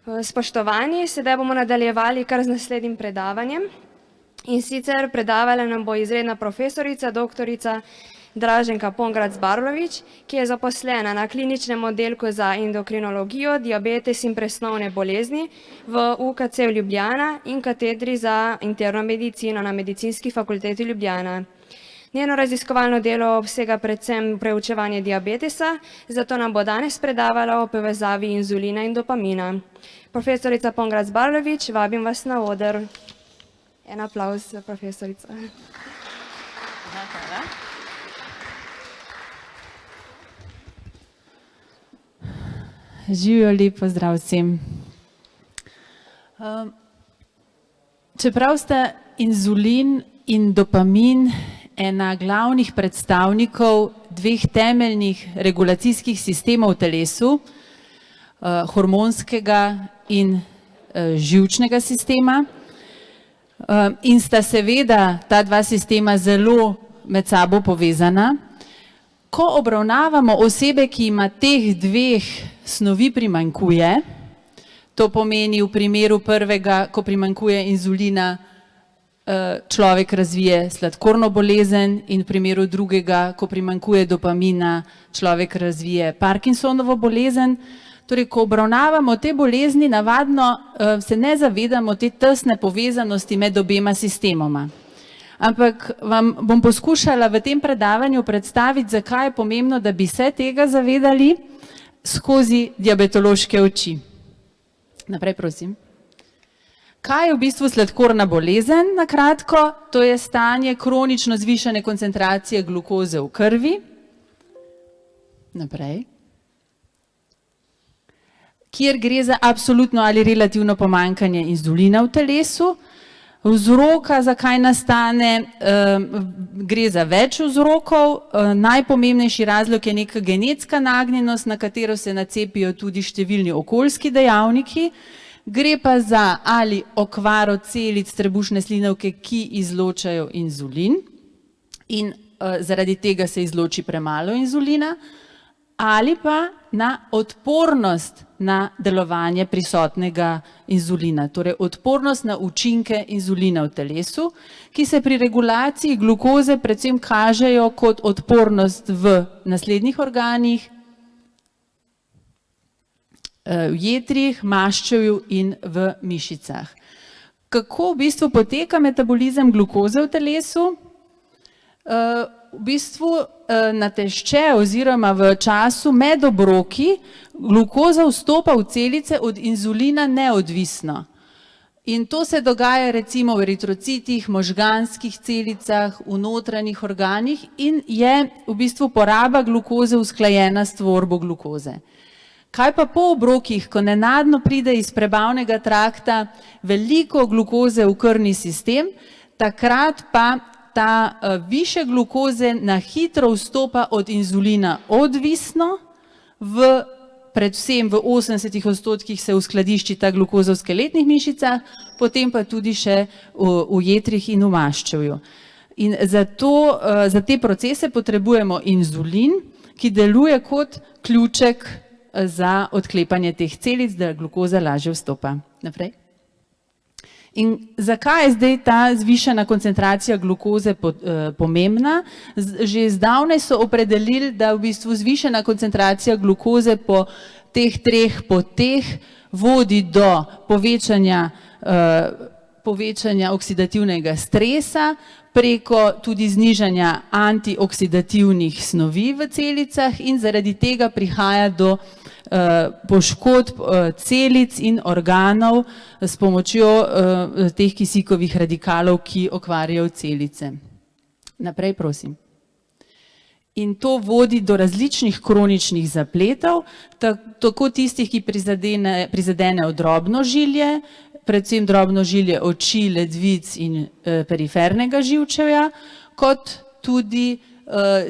Spoštovani, sedaj bomo nadaljevali kar z naslednjim predavanjem. In sicer predavala nam bo izredna profesorica, doktorica Draženka Pongrac-Barlović, ki je zaposlena na kliničnem oddelku za endokrinologijo, diabetes in presnovne bolezni v UKC v Ljubljana in katedri za interno medicino na Medicinski fakulteti Ljubljana. Njeno raziskovalno delo obsega predvsem preučevanje diabetesa, zato nam bo danes predavala o povezavi inzulina in dopamina. Profesorica Pongrac-Barlović, vabim vas na oder. En aplavz za profesorico. Hvala. Živijo, lep pozdrav vsem. Čeprav sta inzulin in dopamin ena glavnih predstavnikov dveh temeljnih regulacijskih sistemov v telesu, hormonskega in živčnega sistema, in sta seveda ta dva sistema zelo med sabo povezana. Ko obravnavamo osebe, ki ima teh dveh snovi primanjkuje, to pomeni v primeru prvega, ko primanjkuje inzulina, človek razvije sladkorno bolezen, in v primeru drugega, ko primanjkuje dopamina, človek razvije Parkinsonovo bolezen. Torej, ko obravnavamo te bolezni, navadno se ne zavedamo te tesne povezanosti med obema sistemoma. Ampak vam bom poskušala v tem predavanju predstaviti, zakaj je pomembno, da bi se tega zavedali skozi diabetološke oči. Naprej, prosim. Kaj je v bistvu sladkorna bolezen, na kratko? To je stanje kronično zvišane koncentracije glukoze v krvi. Naprej. Kjer gre za absolutno ali relativno pomanjkanje inzulina v telesu. Vzroka, zakaj nastane, gre za več vzrokov. Najpomembnejši razlog je neka genetska nagnjenost, na katero se nacepijo tudi številni okoljski dejavniki. Gre pa za ali okvaro celic trebušne slinavke, ki izločajo inzulin in zaradi tega se izloči premalo inzulina, ali pa na odpornost na delovanje prisotnega inzulina, torej odpornost na učinke inzulina v telesu, ki se pri regulaciji glukoze predvsem kažejo kot odpornost v naslednjih organih, v jetrih, maščevju in v mišicah. Kako v bistvu poteka metabolizem glukoze v telesu? V bistvu natešče oziroma v času med obroki glukoza vstopa v celice od inzulina neodvisno. In to se dogaja recimo v eritrocitih, možganskih celicah, v notranjih organih in je v bistvu poraba glukoze usklajena s tvorbo glukoze. Kaj pa po obrokih, ko nenadno pride iz prebavnega trakta veliko glukoze v krvni sistem, takrat pa ta višje glukoze na hitro vstopa od inzulina odvisno, predvsem v 80% se uskladišči ta glukoza v skeletnih mišicah, potem pa tudi še v jetrih in v maščevju. In za te procese potrebujemo inzulin, ki deluje kot ključek za odklepanje teh celic, da glukoza lažje vstopa. Naprej. In zakaj je zdaj ta zvišana koncentracija glukoze pomembna? Že zdavnaj so opredelili, da v bistvu zvišana koncentracija glukoze po teh treh poteh vodi do povečanja oksidativnega stresa, preko tudi znižanja antioksidativnih snovi v celicah in zaradi tega prihaja do poškodb celic in organov s pomočjo teh kisikovih radikalov, ki okvarjajo celice. Naprej, prosim. In to vodi do različnih kroničnih zapletov, tako tistih, ki prizadenejo drobnožilje, predvsem drobnožilje oči, ledvic in perifernega živčevja, kot tudi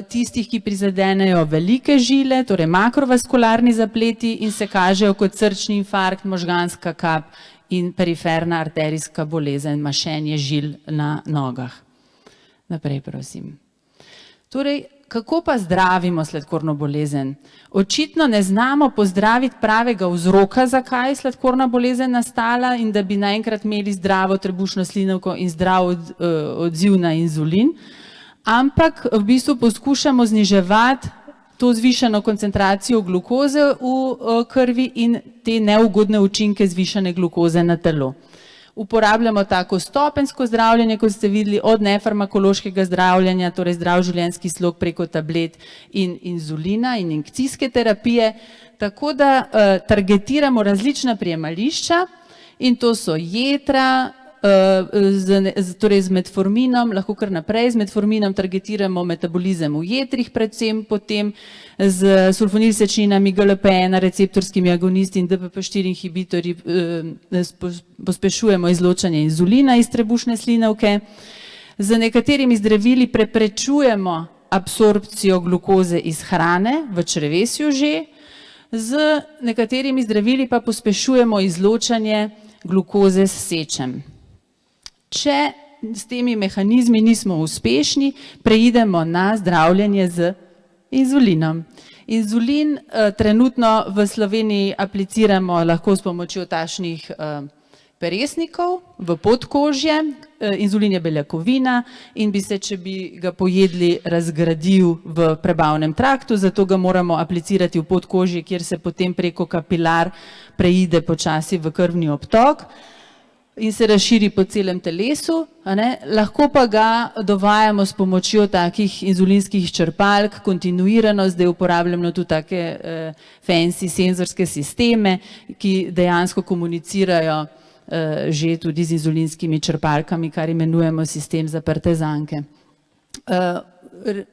tistih, ki prizadenejo velike žile, torej makrovaskularni zapleti in se kažejo kot srčni infarkt, možganska kap in periferna arterijska bolezen, mašenje žil na nogah. Naprej, prosim. Torej, Kako pa zdravimo sladkorno bolezen? Očitno ne znamo pozdraviti pravega vzroka, zakaj je sladkorna bolezen nastala in da bi naenkrat imeli zdravo trebušno slinavko in zdrav odziv na inzulin, ampak v bistvu poskušamo zniževati to zvišano koncentracijo glukoze v krvi in te neugodne učinke zvišane glukoze na telo. Uporabljamo tako stopenjsko zdravljenje, kot ste videli, od nefarmakološkega zdravljenja, torej zdrav življenjski slog preko tablet in inzulina in injekcijske terapije, tako da targetiramo različna prijemališča in to so jetra, torej z metforminom, lahko kar naprej z metforminom targetiramo metabolizem v jetrih predvsem, potem z sulfonilsečninami, GLP-1 receptorskimi agonisti in DPP-4 inhibitorji pospešujemo izločanje inzulina iz trebušne slinavke. Z nekaterimi zdravili preprečujemo absorpcijo glukoze iz hrane v črevesju že, z nekaterimi zdravili pa pospešujemo izločanje glukoze s sečem. Če s temi mehanizmi nismo uspešni, preidemo na zdravljenje z inzulinom. Inzulin trenutno v Sloveniji apliciramo lahko s pomočjo tašnih peresnikov v podkožje. Inzulin je beljakovina in bi se, če bi ga pojedli, razgradil v prebavnem traktu, zato ga moramo aplicirati v podkožje, kjer se potem preko kapilar preide počasi v krvni obtok in se razširi po celem telesu, lahko pa ga dovajamo s pomočjo takih inzulinskih črpalk, kontinuirano, zdaj uporabljamo tudi take fancy senzorske sisteme, ki dejansko komunicirajo že tudi z inzulinskimi črpalkami, kar imenujemo sistem zaprte zanke.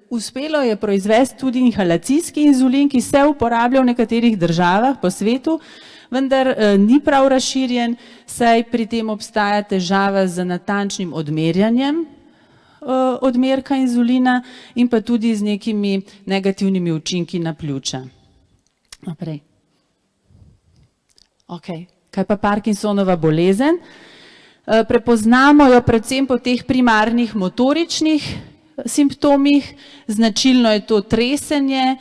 Uspelo je proizvesti tudi inhalacijski inzulin, ki se uporablja v nekaterih državah po svetu, vendar ni prav razširjen, saj pri tem obstaja težava z natančnim odmerjanjem odmerka inzulina in pa tudi z nekimi negativnimi učinki na pljuča. Naprej. Kaj pa Parkinsonova bolezen? Prepoznamo jo predvsem po teh primarnih motoričnih simptomih, značilno je to tresenje,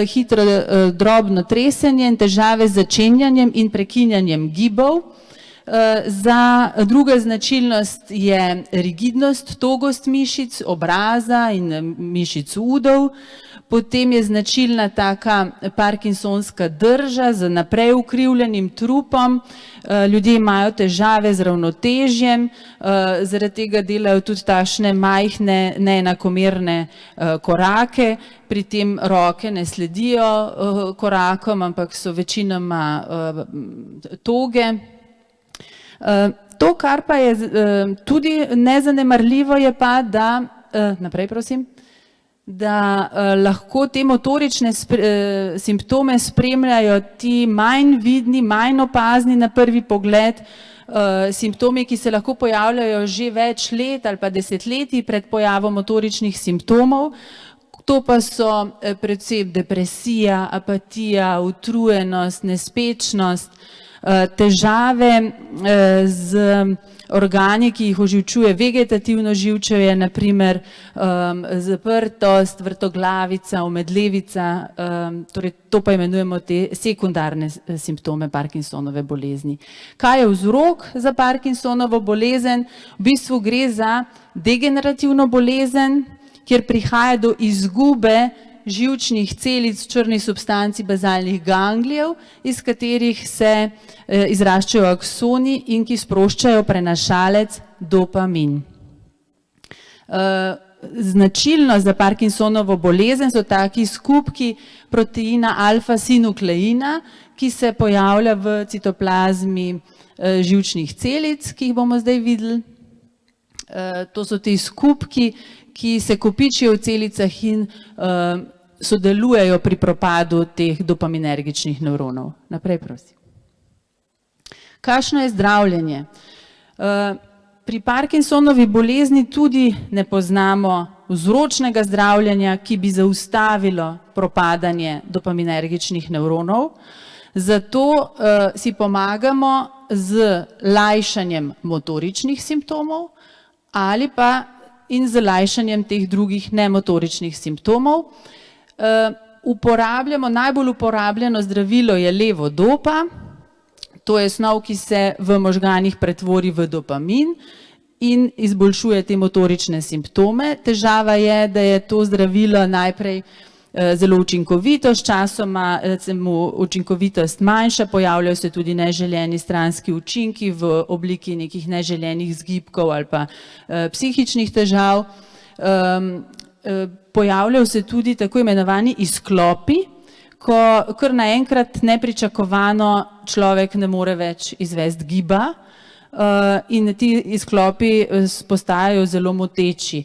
hitro drobno tresenje in težave z začenjanjem in prekinjanjem gibov. Druga značilnost je rigidnost, togost mišic obraza in mišic udov. Potem je značilna taka parkinsonska drža z naprej ukrivljenim trupom. Ljudje imajo težave z ravnotežjem, zaradi tega delajo tudi takšne majhne, neenakomerne korake. Pri tem roke ne sledijo korakom, ampak so večinoma toge. To, kar pa je tudi nezanemarljivo, je pa, da, naprej prosim, da lahko te motorične simptome spremljajo ti manj vidni, manj opazni na prvi pogled simptomi, ki se lahko pojavljajo že več let ali pa desetletij pred pojavom motoričnih simptomov. To pa so predvsem depresija, apatija, utrujenost, nespečnost, težave z organi, ki jih oživčuje vegetativno živčevje, naprimer zaprtost, vrtoglavica, omedlevica, torej to pa imenujemo te sekundarne simptome Parkinsonove bolezni. Kaj je vzrok za Parkinsonovo bolezen? V bistvu gre za degenerativno bolezen, kjer prihaja do izgube živčnih celic, črnih substanci bazalnih ganglijev, iz katerih se izraščajo aksoni in ki sproščajo prenašalec dopamin. Značilnost za Parkinsonovo bolezen so taki skupki proteina alfa-sinukleina, ki se pojavlja v citoplazmi živčnih celic, ki jih bomo zdaj videli. To so ti skupki, ki se kopičijo v celicah in sodelujejo pri propadu teh dopaminergičnih nevronov. Naprej, prosim. Kakšno je zdravljenje? Pri Parkinsonovi bolezni tudi ne poznamo vzročnega zdravljenja, ki bi zaustavilo propadanje dopaminergičnih nevronov. Zato si pomagamo z lajšanjem motoričnih simptomov ali pa in z lajšanjem teh drugih nemotoričnih simptomov. Najbolj uporabljeno zdravilo je levodopa, to je snov, ki se v možganih pretvori v dopamin in izboljšuje te motorične simptome. Težava je, da je to zdravilo najprej zelo učinkovito, s časoma se mu učinkovitost manjša, pojavljajo se tudi neželeni stranski učinki v obliki nekih neželenih zgibkov ali pa psihičnih težav. Pojavljajo se tudi tako imenovani izklopi, ko kar naenkrat nepričakovano človek ne more več izvesti giba in ti izklopi postajajo zelo moteči.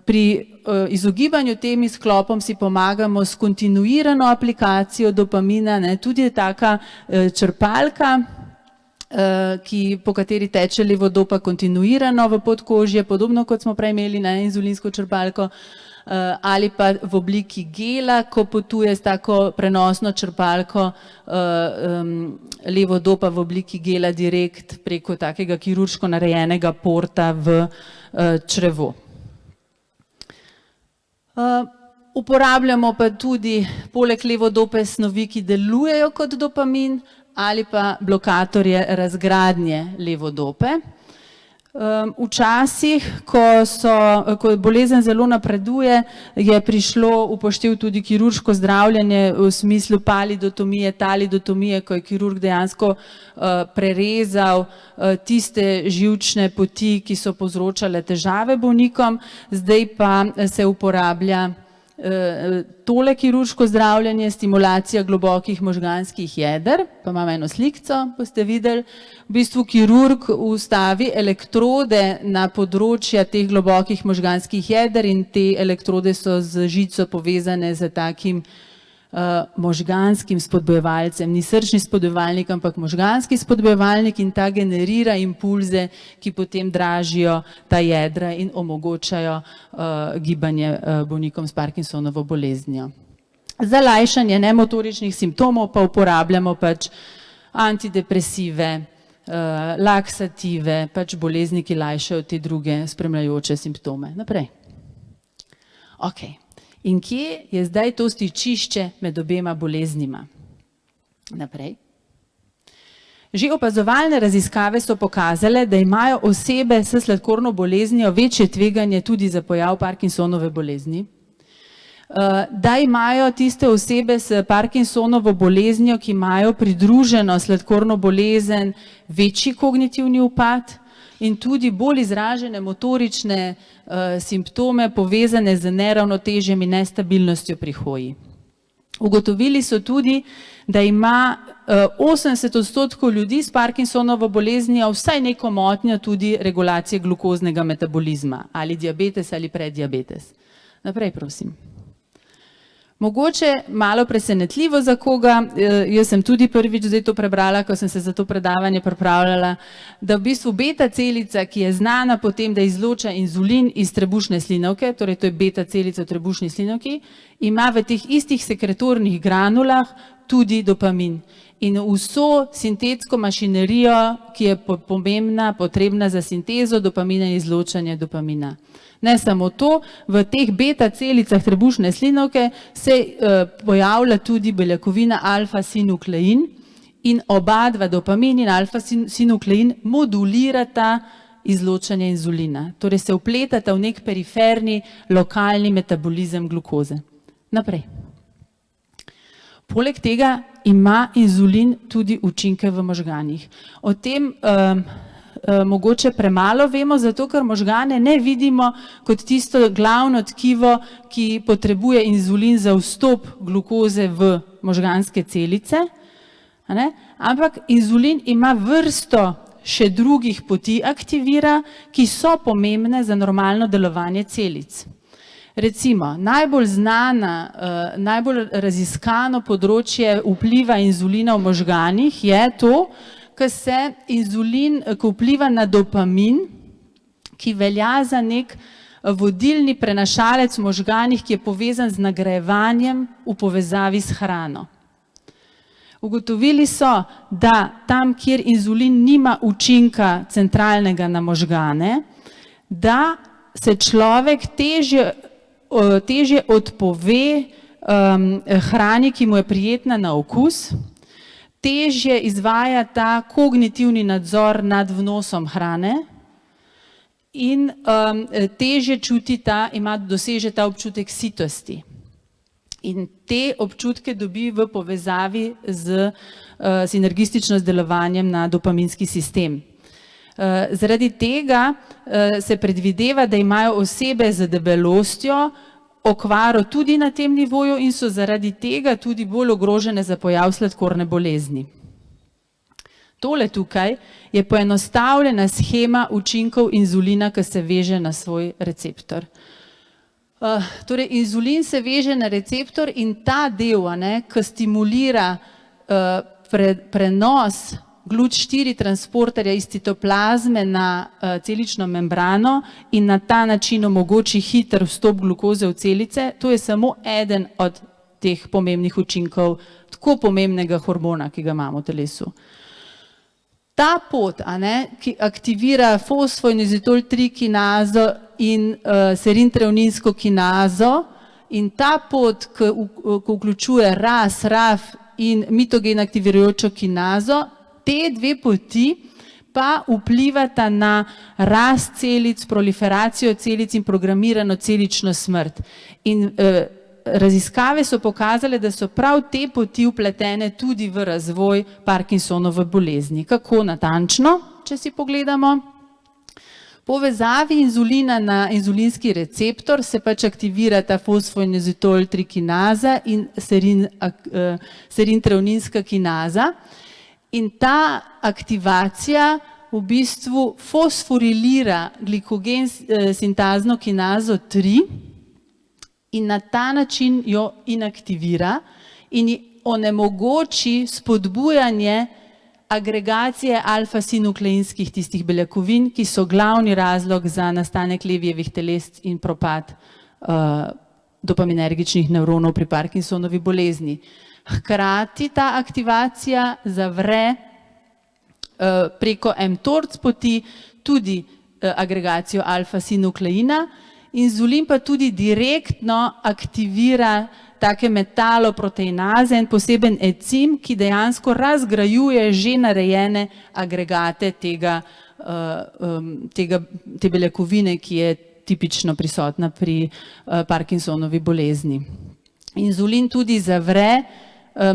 Pri izogibanju tem izklopom si pomagamo s kontinuirano aplikacijo dopamina, tudi je taka črpalka, po kateri teče levodopa kontinuirano v podkožje, podobno kot smo prej imeli na inzulinsko črpalko, ali pa v obliki gela, ko potuje s tako prenosno črpalko levodopa v obliki gela direkt preko takega kirurško narejenega porta v črevo. Uporabljamo pa tudi poleg levodope snovi, ki delujejo kot dopamin ali pa blokatorje razgradnje levodope. Včasih, ko bolezen zelo napreduje, je prišlo upoštev tudi kirurško zdravljenje v smislu palidotomije, talidotomije, ko je kirurg dejansko prerezal tiste živčne poti, ki so povzročale težave bolnikom, zdaj pa se uporablja tole kirurško zdravljenje, stimulacija globokih možganskih jeder, pa imamo eno slikco, boste videli, v bistvu kirurg vstavi elektrode na področja teh globokih možganskih jeder in te elektrode so z žico povezane z takim možganskim spodbojevalcem, ni srčni spodbojevalnik, ampak možganski spodbojevalnik in ta generira impulze, ki potem dražijo ta jedra in omogočajo gibanje bolnikom s Parkinsonovo boleznijo. Za lajšanje nemotoričnih simptomov pa uporabljamo pač antidepresive, laksative, pač bolezni, ki lajšajo te druge spremljajoče simptome. Naprej. Ok. In kje je zdaj to stičišče med obema boleznima? Naprej. Že opazovalne raziskave so pokazale, da imajo osebe s sladkorno boleznijo večje tveganje tudi za pojav Parkinsonove bolezni, da imajo tiste osebe s Parkinsonovo boleznijo, ki imajo pridruženo sladkorno bolezen, večji kognitivni upad in tudi bolj izražene motorične simptome povezane z neravnotežjem in nestabilnostjo pri hoji. Ugotovili so tudi, da ima 80% ljudi s Parkinsonovo boleznijo vsaj neko motnjo tudi regulacije glukoznega metabolizma, ali diabetes ali preddiabetes. Naprej, prosim. Mogoče malo presenetljivo za koga, jaz sem tudi prvič zdaj to prebrala, ko sem se za to predavanje pripravljala, da v bistvu beta celica, ki je znana po tem, da izloča inzulin iz trebušne slinavke, torej to je beta celica v trebušni slinavki, ima v teh istih sekretornih granulah tudi dopamin. In vso sintetsko mašinerijo, ki je pomembna, potrebna za sintezo dopamina in izločanje dopamina. Ne samo to, v teh beta celicah trebušne slinavke se pojavlja tudi beljakovina alfa-sinuklein in oba dva dopamin in alfa-sinuklein modulirata izločanje inzulina. Torej se vpletata v nek periferni, lokalni metabolizem glukoze. Naprej. Poleg tega ima inzulin tudi učinke v možganih. O tem mogoče premalo vemo, zato ker možgane ne vidimo kot tisto glavno tkivo, ki potrebuje inzulin za vstop glukoze v možganske celice, ampak inzulin ima vrsto še drugih poti aktivira, ki so pomembne za normalno delovanje celic. Recimo, najbolj znana, najbolj raziskano področje vpliva inzulina v možganih je to, ko se inzulin, ko vpliva na dopamin, ki velja za nek vodilni prenašalec v možganih, ki je povezan z nagrajevanjem v povezavi s hrano. Ugotovili so, da tam, kjer inzulin nima učinka centralnega na možgane, da se človek težje odpove hrani, ki mu je prijetna na okus, težje izvaja ta kognitivni nadzor nad vnosom hrane in težje doseže ta občutek sitosti. In te občutke dobi v povezavi z sinergistično delovanjem na dopaminski sistem. Zaradi tega se predvideva, da imajo osebe z debelostjo okvaro tudi na tem nivoju in so zaradi tega tudi bolj ogrožene za pojav sladkorne bolezni. Tole tukaj je poenostavljena shema učinkov inzulina, ki se veže na svoj receptor. Torej, inzulin se veže na receptor in ta del, ki stimulira prenos GLUT4 transporterja iz citoplazme na celično membrano in na ta način omogoči hiter vstop glukoze v celice, to je samo eden od teh pomembnih učinkov tako pomembnega hormona, ki ga imamo v telesu. Ta pot, ki aktivira fosfoinizitol 3 kinazo in serintreoninsko kinazo, in ta pot, ki vključuje RAS, RAF in mitogen aktivirajočo kinazo, te dve poti pa vplivata na rast celic, proliferacijo celic in programirano celično smrt. In raziskave so pokazale, da so prav te poti vpletene tudi v razvoj Parkinsonove bolezni. Kako natančno, če si pogledamo? Po vezavi inzulina na inzulinski receptor se pač aktivira ta fosfoinizitol 3 kinaza in serintreoninska kinaza. In ta aktivacija v bistvu fosforilira glikogen sintazno kinazo 3 in na ta način jo inaktivira in onemogoči spodbujanje agregacije alfa-sinukleinskih tistih beljakovin, ki so glavni razlog za nastanek Levijevih telesc in propad dopaminergičnih nevronov pri Parkinsonovi bolezni. Hkrati ta aktivacija zavre preko mTORC poti tudi agregacijo alfa-sinukleina, inzulin pa tudi direktno aktivira take metaloproteinaze in poseben enzim, ki dejansko razgrajuje že narejene agregate te beljakovine, ki je tipično prisotna pri Parkinsonovi bolezni. Inzulin tudi zavre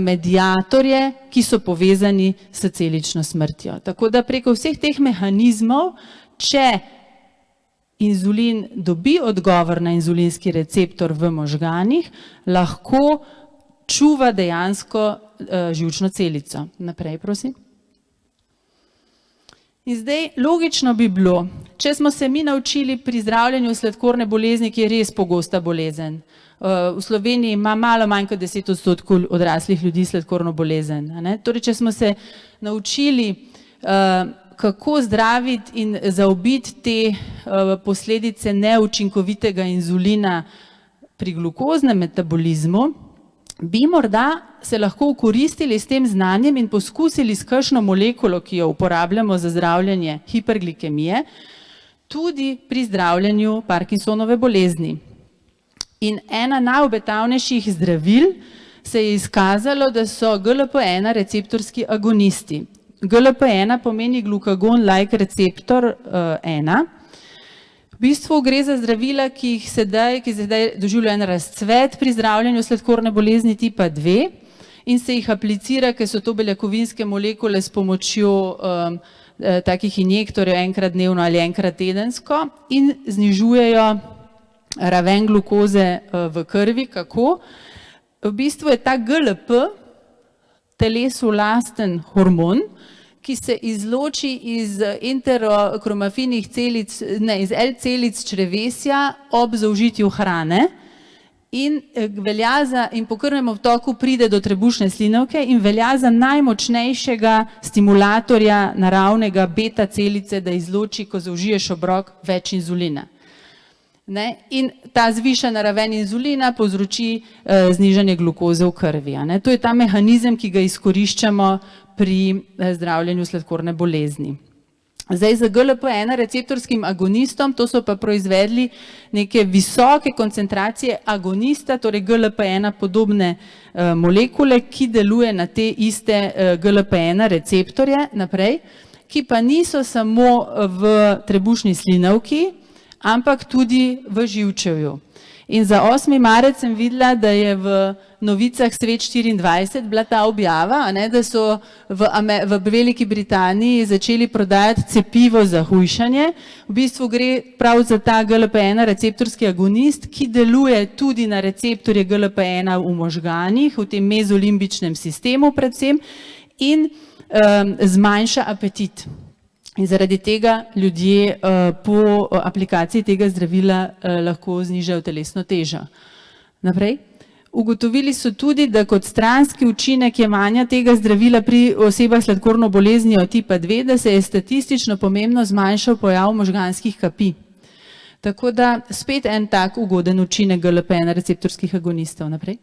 mediatorje, ki so povezani s celično smrtjo. Tako da preko vseh teh mehanizmov, če inzulin dobi odgovor na inzulinski receptor v možganih, lahko čuva dejansko živčno celico. Naprej, prosim. In zdaj logično bi bilo, če smo se mi naučili pri zdravljenju sladkorne bolezni, ki je res pogosta bolezen. V Sloveniji ima malo manj kot 10% odraslih ljudi sladkorno bolezen. Torej, če smo se naučili, kako zdraviti in zaobiti te posledice neučinkovitega inzulina pri glukoznem metabolizmu, bi morda se lahko ukoristili s tem znanjem in poskusili s kakšno molekulo, ki jo uporabljamo za zdravljenje hiperglikemije, tudi pri zdravljenju Parkinsonove bolezni. In ena najobetavnejših zdravil se je izkazalo, da so GLP-1 receptorski agonisti. GLP-1 pomeni glukagon-like receptor 1. V bistvu gre za zdravila, ki sedaj doživljajo en razcvet pri zdravljenju sladkorne bolezni tipa 2 in se jih aplicira, ker so to beljakovinske molekule s pomočjo takih injektorjev enkrat dnevno ali enkrat tedensko in znižujejo raven glukoze v krvi. Kako? V bistvu je ta GLP telesu lasten hormon, ki se izloči iz enterokromafinih celic, iz L celic črevesja ob zaužitju hrane in po krvnem obtoku pride do trebušne slinavke in velja za najmočnejšega stimulatorja naravnega beta celice, da izloči, ko zaužiješ obrok, več inzulina. In ta zvišana raven inzulina povzroči znižanje glukoze v krvi. To je ta mehanizem, ki ga izkoriščamo pri zdravljenju sladkorne bolezni. Zdaj z GLP-1 receptorskim agonistom, to so pa proizvedli neke visoke koncentracije agonista, torej GLP-1 podobne molekule, ki deluje na te iste GLP-1 receptorje naprej, ki pa niso samo v trebušni slinavki, ampak tudi v živčevju. In za 8. marec sem videla, da je v novicah Svet 24 bila ta objava, da so v Veliki Britaniji začeli prodajati cepivo za hujšanje. V bistvu gre prav za ta GLP-1 receptorski agonist, ki deluje tudi na receptorje GLP-1 v možganih, v tem mezolimbičnem sistemu predvsem, in zmanjša apetit. In zaradi tega ljudje po aplikaciji tega zdravila lahko znižajo telesno težo. Naprej. Ugotovili so tudi, da kot stranski učinek jemanja tega zdravila pri osebah s sladkorno boleznijo tipa 2, da se je statistično pomembno zmanjšal pojav možganskih kapi. Tako da spet en tak ugoden učinek GLP-1 receptorskih agonistov. Naprej.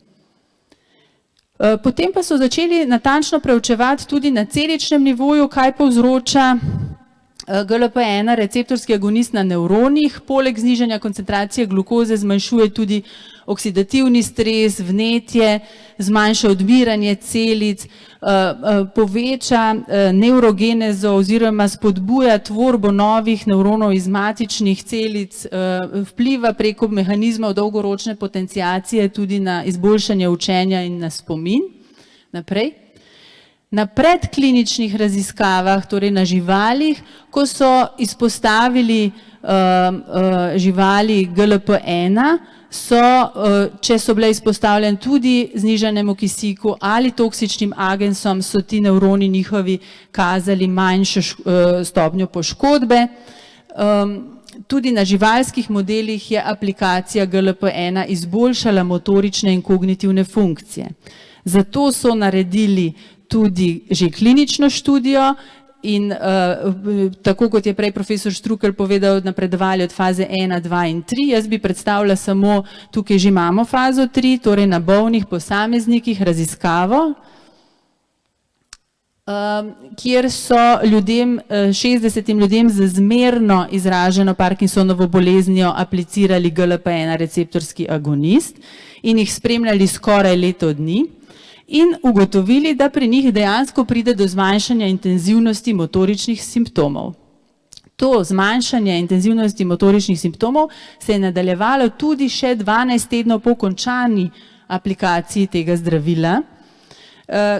Potem pa so začeli natančno preučevati tudi na celičnem nivoju, kaj povzroča GLP-1 receptorski agonist na nevronih, poleg znižanja koncentracije glukoze zmanjšuje tudi oksidativni stres, vnetje, zmanjša odmiranje celic, poveča nevrogenezo oziroma spodbuja tvorbo novih nevronov iz matičnih celic, vpliva preko mehanizmov dolgoročne potenciacije tudi na izboljšanje učenja in na spomin. Naprej. Na predkliničnih raziskavah, torej na živalih, ko so izpostavili živali GLP-1, so, če so bile izpostavljene tudi znižanemu kisiku ali toksičnim agensom, so ti nevroni njihovi kazali manjšo stopnjo poškodbe. Tudi na živalskih modelih je aplikacija GLP-1 izboljšala motorične in kognitivne funkcije. Zato so naredili tudi že klinično študijo in tako kot je prej profesor Štrukelj povedal, napredovali od faze 1, 2 in 3. Jaz bi predstavila samo, tukaj že imamo fazo 3, torej na bolnih posameznikih raziskavo, kjer so 60 ljudem z zmerno izraženo Parkinsonovo boleznijo aplicirali GLP-1 receptorski agonist in jih spremljali skoraj leto dni. In ugotovili, da pri njih dejansko pride do zmanjšanja intenzivnosti motoričnih simptomov. To zmanjšanje intenzivnosti motoričnih simptomov se je nadaljevalo tudi še 12 tednov po končani aplikaciji tega zdravila,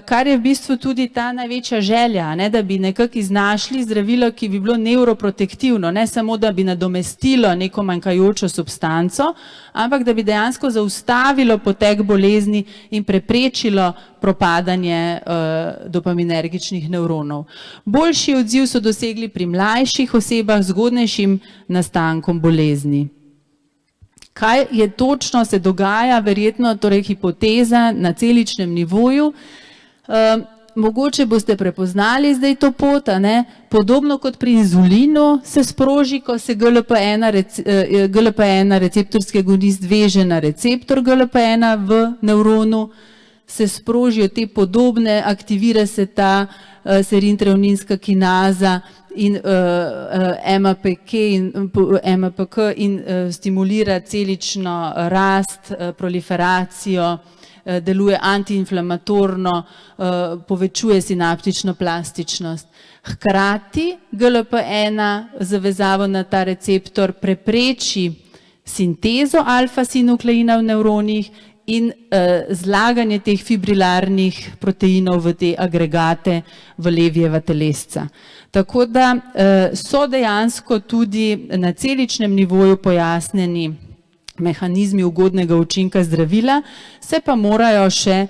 kar je v bistvu tudi ta največja želja, da bi nekako iznašli zdravilo, ki bi bilo nevroprotektivno, ne samo, da bi nadomestilo neko manjkajočo substanco, ampak da bi dejansko zaustavilo potek bolezni in preprečilo propadanje dopaminergičnih nevronov. Boljši odziv so dosegli pri mlajših osebah z zgodnejšim nastankom bolezni. Kaj je točno se dogaja, verjetno torej hipoteza na celičnem nivoju. Mogoče boste prepoznali zdaj to pot, podobno kot pri inzulinu se sproži, ko se GLP-1 receptorski agonist veže na receptor GLP-1 v nevronu, se sprožijo te podobne, aktivira se ta serintreoninska kinaza in MAPK in stimulira celično rast, proliferacijo, deluje antiinflamatorno, povečuje sinaptično plastičnost. Hkrati GLP-1 z vezavo na ta receptor prepreči sintezo alfa-sinukleina v nevronih in zlaganje teh fibrilarnih proteinov v te agregate v levjeva telesca. Tako da so dejansko tudi na celičnem nivoju pojasnjeni mehanizmi ugodnega učinka zdravila, se pa morajo še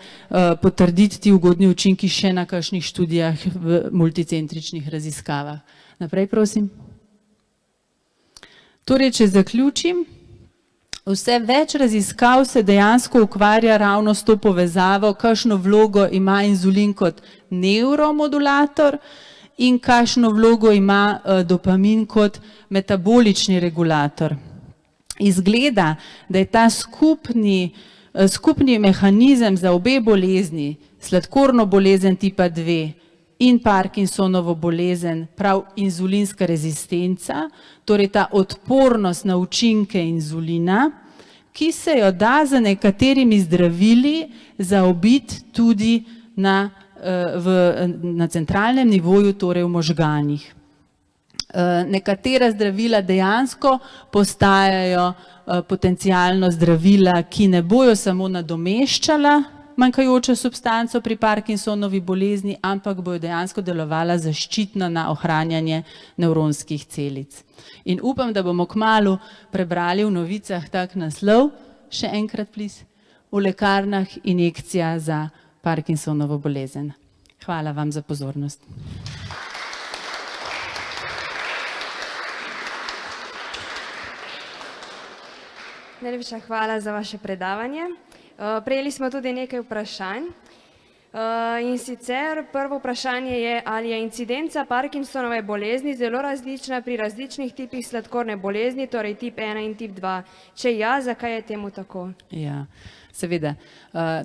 potrditi ti ugodni učinki še na kakšnih študijah v multicentričnih raziskavah. Naprej, prosim. Torej, če zaključim, vse več raziskav se dejansko ukvarja ravno s to povezavo, kakšno vlogo ima inzulin kot neuromodulator in kakšno vlogo ima dopamin kot metabolični regulator. Izgleda, da je ta skupni mehanizem za obe bolezni, sladkorno bolezen tipa 2 in Parkinsonovo bolezen prav inzulinska rezistenca, torej ta odpornost na učinke inzulina, ki se jo da z nekaterimi zdravili zaobiti tudi na centralnem nivoju, torej v možganih. Nekatera zdravila dejansko postajajo potencialno zdravila, ki ne bojo samo nadomeščala manjkajočo substanco pri Parkinsonovi bolezni, ampak bojo dejansko delovala zaščitno na ohranjanje nevronskih celic. In upam, da bomo kmalu prebrali v novicah tak naslov, še enkrat, please, v lekarnah injekcija za Parkinsonovo bolezen. Hvala vam za pozornost. Najlepša hvala za vaše predavanje. Prejeli smo tudi nekaj vprašanj. In sicer prvo vprašanje je, ali je incidenca Parkinsonove bolezni zelo različna pri različnih tipih sladkorne bolezni, torej tip 1 in tip 2. Če ja, zakaj je temu tako? Ja, seveda.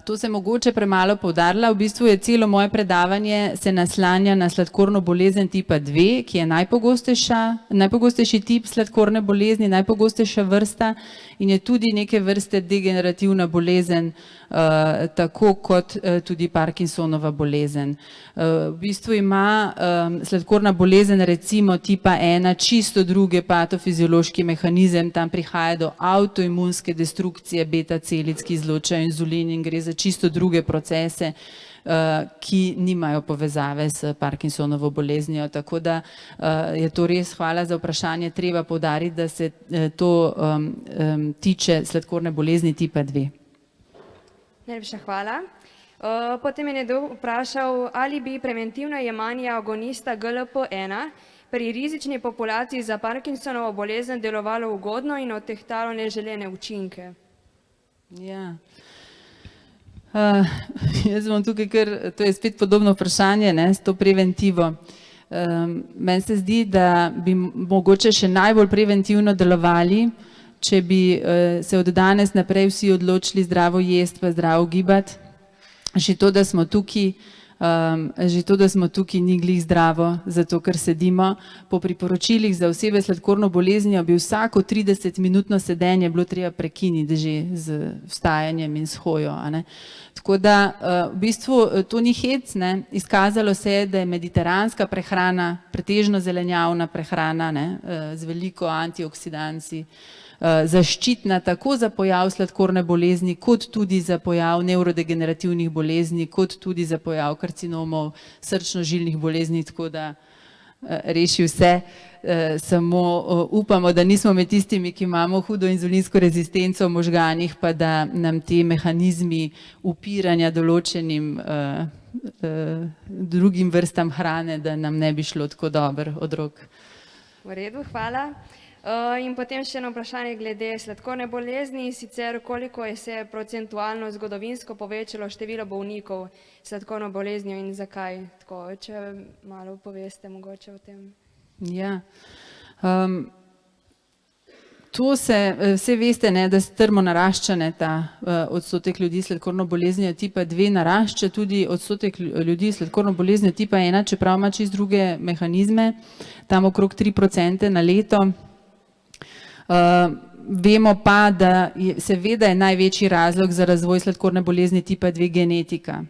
To se mogoče premalo poudarila. V bistvu je celo moje predavanje se naslanja na sladkorno bolezen tipa 2, ki je najpogostejši tip sladkorne bolezni, najpogostejša vrsta in je tudi neke vrste degenerativna bolezen, tako kot tudi Parkinsonova bolezen. V bistvu ima sladkorna bolezen recimo tipa 1 čisto druge patofiziološki mehanizem, tam prihaja do avtoimunske destrukcije beta celic, ki izločajo inzulin in gre za čisto druge procese, ki nimajo povezave s Parkinsonovo boleznijo. Tako da je to res, hvala za vprašanje, treba poudariti, da se to tiče sladkorne bolezni tipa 2. Najlepša hvala. Potem je nekdo vprašal, ali bi preventivno jemanje agonista GLP-1 pri rizični populaciji za Parkinsonovo bolezen delovalo ugodno in odtehtalo neželene učinke. Ja. Jaz bom tukaj kar, to je spet podobno vprašanje, s to preventivo. Meni se zdi, da bi mogoče še najbolj preventivno delovali, če bi se od danes naprej vsi odločili zdravo jesti pa zdravo gibati. Že to, da smo tukaj ni glih zdravo, zato ker sedimo. Po priporočilih za osebe s sladkorno boleznijo bi vsako 30-minutno sedenje bilo treba prekiniti že z vstajanjem in s hojo. Tako da v bistvu to ni hec, izkazalo se je, da je mediteranska prehrana, pretežno zelenjavna prehrana z veliko antioksidanci, zaščitna tako za pojav sladkorne bolezni, kot tudi za pojav nevrodegenerativnih bolezni, kot tudi za pojav karcinomov, srčno-žilnih bolezni, tako da reši vse. Samo upamo, da nismo med tistimi, ki imamo hudo inzulinsko rezistenco v možganih, pa da nam te mehanizmi upiranja določenim drugim vrstam hrane, da nam ne bi šlo tako dobro od rok. V redu, hvala. In potem še eno vprašanje glede sladkorne bolezni, sicer koliko je se procentualno zgodovinsko povečalo število bolnikov s sladkorno boleznijo in zakaj? Tako, če malo poveste mogoče o tem. Ja, to se, vse veste, da strmo narašča ta odstotek ljudi s sladkorno boleznijo tipa 2, narašča tudi odstotek ljudi s sladkorno boleznijo tipa 1, čeprav ima čisto druge mehanizme, tam okrog 3% na leto. Vemo pa, da seveda je največji razlog za razvoj sladkorne bolezni tipa 2 genetika.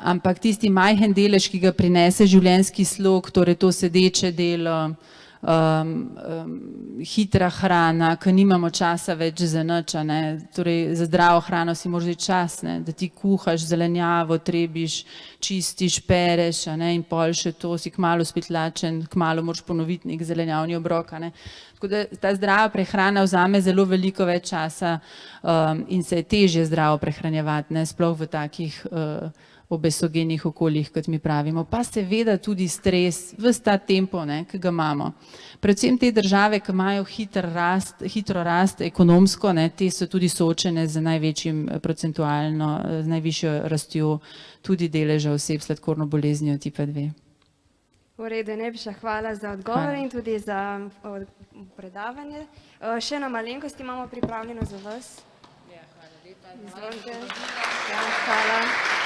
Ampak tisti majhen delež, ki ga prinese življenjski slog, torej to sedeče delo, hitra hrana, ko nimamo časa več za nič, torej za zdravo hrano si moraš vzeti čas, da ti kuhaš zelenjavo, trebiš, čistiš, pereš in pol še to, si kmalu spet lačen, kmalu moraš ponoviti nek zelenjavni obrok. Tako da ta zdrava prehrana vzame zelo veliko več časa in se je težje zdravo prehranjevati, sploh v takih obesogenih okoljih, kot mi pravimo. Pa seveda tudi stres, ves ta tempo, ki ga imamo. Predvsem te države, ki imajo hitro rast ekonomsko, te so tudi soočene z največjim procentualno, z najvišjo rastjo tudi deleža oseb s sladkorno boleznijo tipa 2. V redu, najlepša hvala za odgovor in tudi za predavanje. Še eno malenkost imamo pripravljeno za vas. Ja, hvala lepa. Izvolite. Ja, hvala.